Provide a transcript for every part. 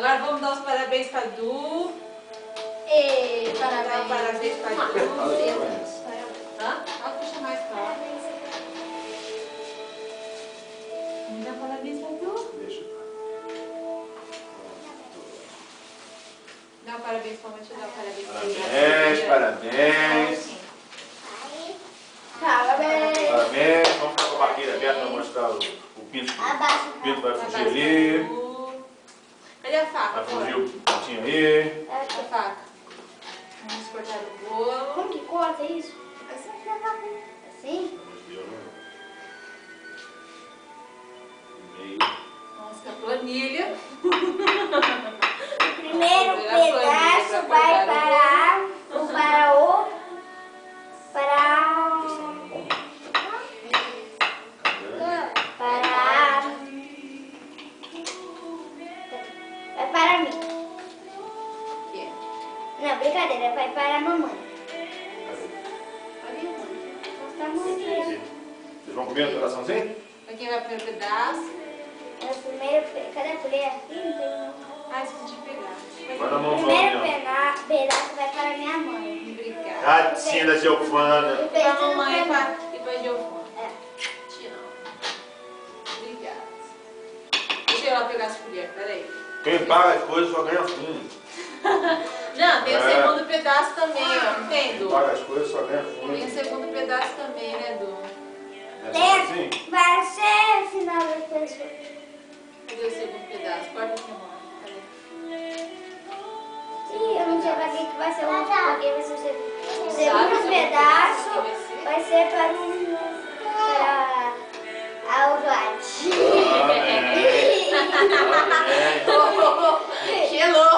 Agora vamos dar os parabéns pra Du. Parabéns. Parabéns pra Du. Hã? Puxa mais pra lá. Vamos dar parabéns pra Du. Deixa eu Dá um parabéns pra mãe, deixa eu dar um parabéns pra Parabéns, ele. parabéns. Parabéns. Parabéns. Vamos ficar com a barqueira aberta para mostrar o pinto. O pinto vai fugir ali. Cadê a faca? Vai fugir o pintinho aí. A faca. Vamos cortar o bolo. Como que corta isso? Assim? Meio. Vamos com a planilha. O primeiro pedaço vai para mim. Não, brincadeira, vai para a mamãe. Vocês vão comer no coraçãozinho? Pra quem vai pro primeiro pedaço? Cadê a colher? Aqui não tem não. Ah, esqueci de pegar. Vai na O mão, primeiro Flavinha. pedaço vai para minha mãe. Obrigada. Gatinha da Giovana. E pra mamãe e pra Giovana. É. Te amo. Obrigada. Deixa eu ir lá pegar as colheres, peraí. Quem paga as coisas só ganha fundo. Não, tem o É. segundo pedaço também, ó. Não tem, Quem Du? paga as coisas só ganha Tem o fundo. segundo pedaço também, né, Du? É assim? Vai ser o final da pessoa. Cadê o segundo pedaço? Corta aqui, mano. Cadê? Ih, eu não sei pra quem que vai ser o último, porque vai ser o segundo. O Sabe segundo pedaço vai vai ser para a Oswald. Gelou!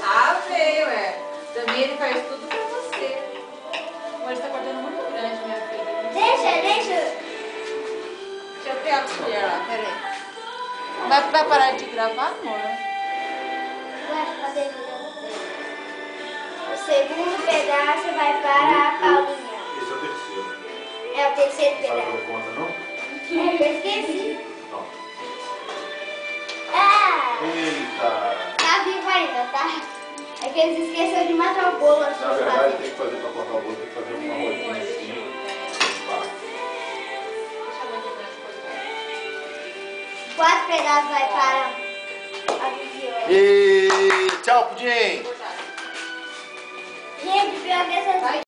Ah, veio, é. Também ele faz tudo pra você. Amor, você tá cortando muito grande, minha filha. Deixa. Deixa eu pegar a colher lá, peraí. Vai parar de gravar, amor? O segundo pedaço vai para a Paulinha. Esse é o terceiro. É o terceiro Sabe pedaço. como conta, não? É, eu esqueci. Não. Ah! Eita! Tá vivo ainda, tá? É que eles esqueceram de matar o bolo antes de Na verdade, fazer. tem que fazer para cortar o bolo, tem que fazer uma rodinha assim. Pá. Deixa eu ver aqui mais coisa. 4 pedaços vai para a Viviane. E tchau, Pudim! Cortar. Gente, pior que essas